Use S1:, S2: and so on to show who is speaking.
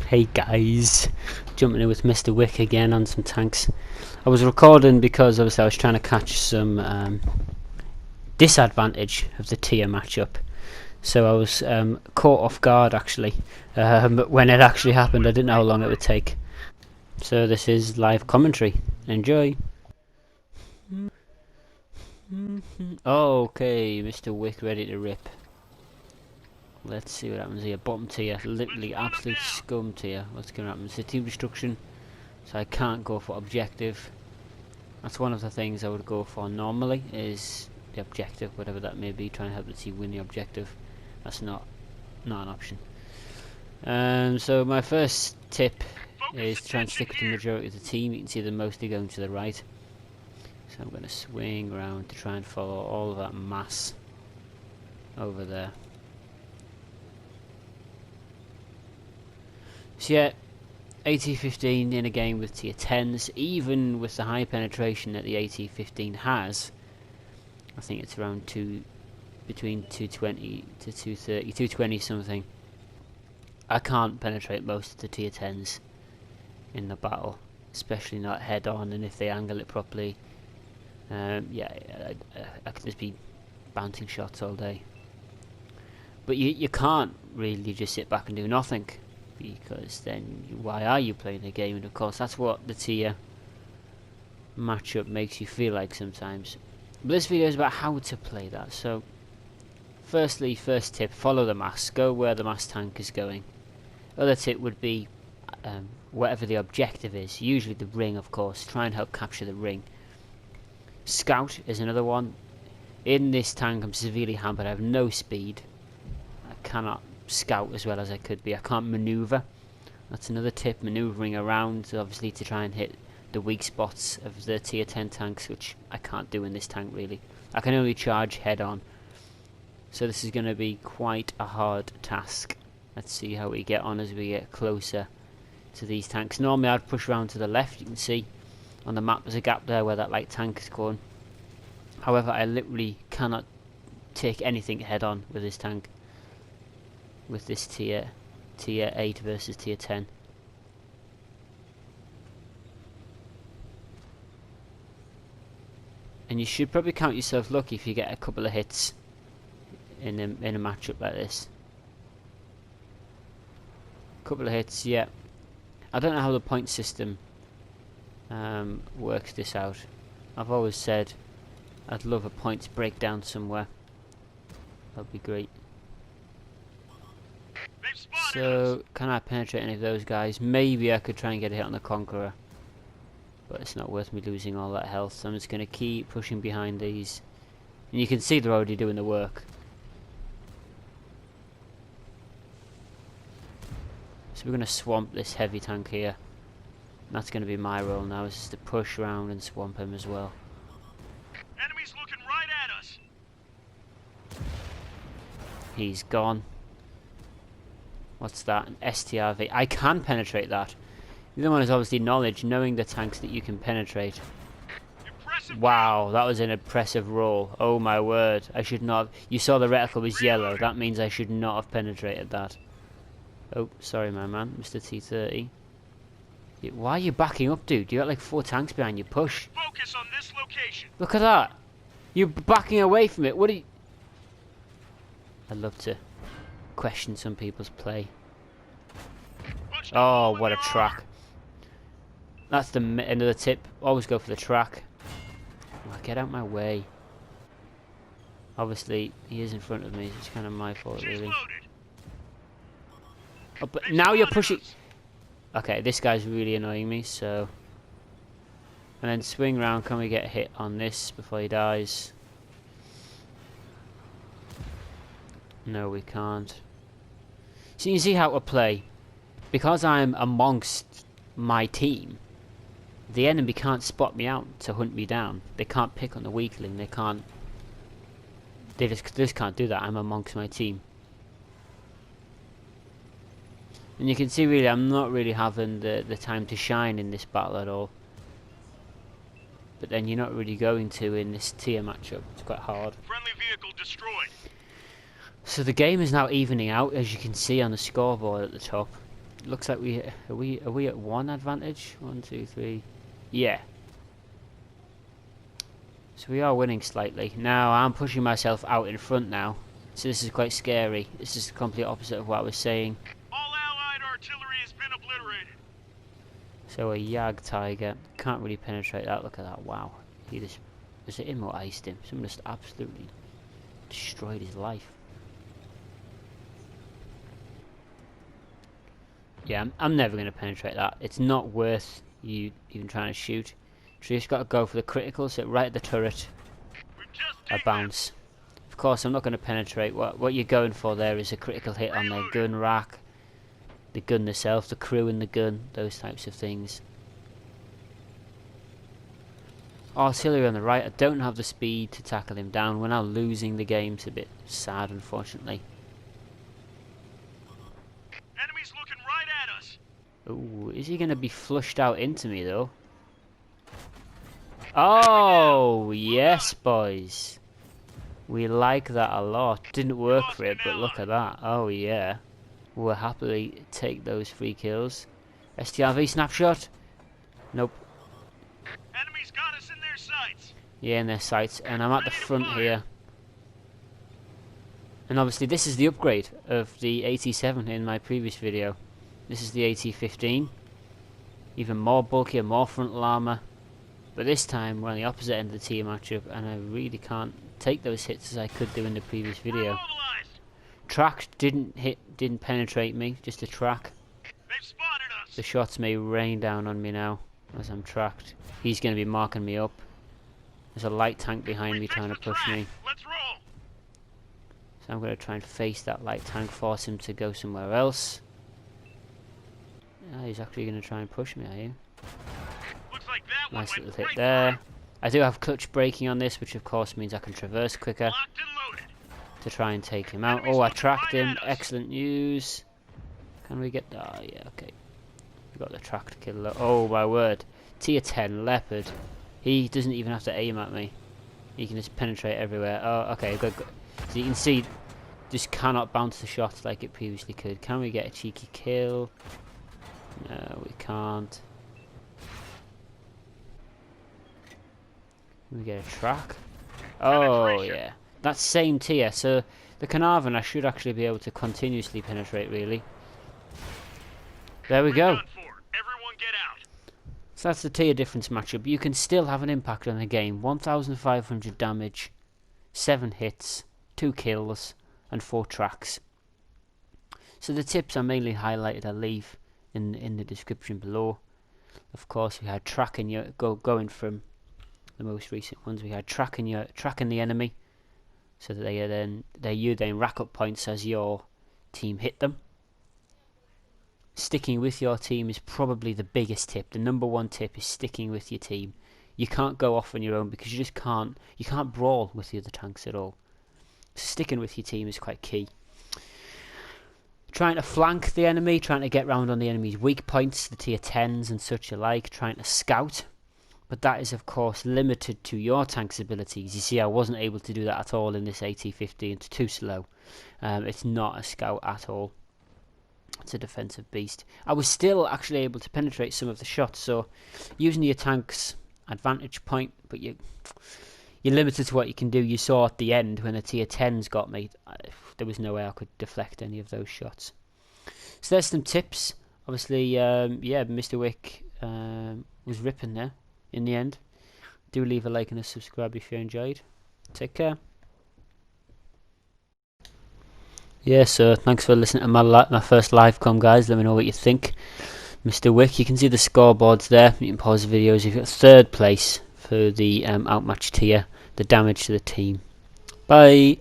S1: Hey guys, jumping in with Mr. Wick again on some tanks. I was recording because obviously I was trying to catch some disadvantage of the tier matchup. So I was caught off guard actually. When it actually happened, I didn't know how long it would take. So this is live commentary. Enjoy. Okay, Mr. Wick ready to rip. Let's see what happens here. Bottom tier, literally absolute scum tier. What's going to happen? It's a team destruction, so I can't go for objective. That's one of the things I would go for normally, is the objective, whatever that may be, trying to help the team win the objective. That's not an option. So my first tip is to try and stick with the majority of the team. You can see they're mostly going to the right. So I'm going to swing around to try and follow all of that mass over there. So yeah, AT-15 in a game with tier 10s, even with the high penetration that the AT-15 has, I think it's around between 220 to 230, 220 something. I can't penetrate most of the tier 10s in the battle, especially not head on, and if they angle it properly, yeah, I could just be bouncing shots all day. But you can't really just sit back and do nothing, because then why are you playing the game? And of course that's what the tier matchup makes you feel like sometimes. But this video is about how to play that. So firstly, first tip, follow the mass, go where the mass tank is going. Other tip would be whatever the objective is, usually the ring of course, try and help capture the ring. Scout is another one. In this tank I'm severely hampered, I have no speed, I cannot scout as well as I could be. I can't manoeuvre. That's another tip, manoeuvring around, obviously to try and hit the weak spots of the tier 10 tanks, which I can't do in this tank really. I can only charge head on. So this is going to be quite a hard task. Let's see how we get on as we get closer to these tanks. Normally I'd push around to the left. You can see on the map there's a gap there where that light tank is going. However, I literally cannot take anything head on with this tank, with this tier 8 versus tier 10. And you should probably count yourself lucky if you get a couple of hits in a matchup like this. Couple of hits, yeah. I don't know how the point system works this out. I've always said I'd love a points breakdown somewhere. That'd be great. So, can I penetrate any of those guys? Maybe I could try and get a hit on the Conqueror, but it's not worth me losing all that health, so I'm just going to keep pushing behind these. And you can see they're already doing the work. So we're going to swamp this heavy tank here. And that's going to be my role now, is just to push around and swamp him as well.
S2: Enemies looking right at us.
S1: He's gone. What's that? An STRV. I can penetrate that. The other one is obviously knowledge, knowing the tanks that you can penetrate.
S2: Impressive.
S1: Wow, that was an impressive roll. Oh my word. I should not. You saw the reticle was yellow. That means I should not have penetrated that. Oh, sorry my man, Mr. T30. Why are you backing up, dude? You got like 4 tanks behind you. Push.
S2: Focus on this location.
S1: Look at that. You're backing away from it. What are you... I'd love to question some people's play. Oh, what a track. That's the end of the tip. Always go for the track. Oh, get out my way. Obviously, he is in front of me. It's kind of my fault, really. Oh, but now you're pushing... Okay, this guy's really annoying me, so... And then swing round. Can we get a hit on this before he dies? No, we can't. So you can see how to play. Because I'm amongst my team, the enemy can't spot me out to hunt me down. They can't pick on the weakling. They can't... They just can't do that. I'm amongst my team. And you can see really I'm not really having the time to shine in this battle at all. But then you're not really going to in this tier matchup. It's quite hard.
S2: Friendly vehicle destroyed.
S1: So the game is now evening out, as you can see on the scoreboard at the top. looks like are we at 1 advantage? 1, 2, 3. Yeah. So we are winning slightly. Now I'm pushing myself out in front now. So this is quite scary. This is the complete opposite of what I was saying.
S2: All Allied artillery has been obliterated.
S1: So a Yag Tiger. Can't really penetrate that. Look at that. Wow. He just... Was it him or iced him? Someone just absolutely destroyed his life. Yeah, I'm never going to penetrate that. It's not worth you even trying to shoot. So you just got to go for the critical. So right at the turret. A bounce. Of course, I'm not going to penetrate. What you're going for there is a critical hit on their gun rack, the gun themselves, the crew in the gun, those types of things. Artillery on the right. I don't have the speed to tackle him down. We're now losing the game. It's a bit sad, unfortunately.
S2: Enemies looking right at us.
S1: Ooh, is he going to be flushed out into me though? Oh, yes, boys. We like that a lot. Didn't work for it, but look at that. Oh, yeah. We'll happily take those 3 kills. STRV snapshot. Nope.
S2: Enemies got us in their sights.
S1: Yeah, in their sights. And I'm at the front here. And obviously this is the upgrade of the AT-7 in my previous video. This is the AT-15. Even more bulkier, more frontal armour. But this time we're on the opposite end of the tier matchup, and I really can't take those hits as I could do in the previous video. Track didn't penetrate me, just a track.
S2: They've spotted us.
S1: The shots may rain down on me now as I'm tracked. He's going to be marking me up. There's a light tank behind me trying to push me.
S2: Let's roll.
S1: So I'm going to try and face that light tank, force him to go somewhere else. He's actually going to try and push me, are you?
S2: Looks like that one
S1: Nice
S2: went
S1: little hit
S2: right
S1: there. I do have clutch braking on this, which of course means I can traverse quicker
S2: locked and loaded.
S1: to try and take him out. Oh, I tracked him. Excellent news. Can we get... Oh, yeah, okay. We got the tracked killer. Oh, my word. Tier 10 Leopard. He doesn't even have to aim at me. He can just penetrate everywhere. Oh, okay. Good. So you can see, just cannot bounce the shots like it previously could. Can we get a cheeky kill? No, we can't. Can we get a track? Oh, yeah. That's same tier. So the Carnarvon I should actually be able to continuously penetrate, really. There we go.
S2: Everyone get out.
S1: So that's the tier difference matchup. You can still have an impact on the game. 1,500 damage, 7 hits, 2 kills, and 4 tracks. So the tips are mainly highlighted. I'll leave in the description below. Of course, we had tracking your going from the most recent ones. We had tracking the enemy, so that you then rack up points as your team hit them. Sticking with your team is probably the biggest tip. The number 1 tip is sticking with your team. You can't go off on your own because you just can't. You can't brawl with the other tanks at all. So sticking with your team is quite key. Trying to flank the enemy, trying to get round on the enemy's weak points, the tier 10s and such alike, trying to scout. But that is of course limited to your tank's abilities. You see, I wasn't able to do that at all in this AT-15. It's too slow. It's not a scout at all. It's a defensive beast. I was still actually able to penetrate some of the shots, so using your tank's advantage point, but you're limited to what you can do. You saw at the end when the tier 10s got me, there was no way I could deflect any of those shots. So there's some tips. Obviously, yeah, Mr. Wick was ripping there in the end. Do leave a like and a subscribe if you enjoyed. Take care. Yeah, so thanks for listening to my first live com, guys. Let me know what you think. Mr. Wick, you can see the scoreboards there. You can pause the videos. You've got 3rd place for the outmatched tier, the damage to the team. Bye.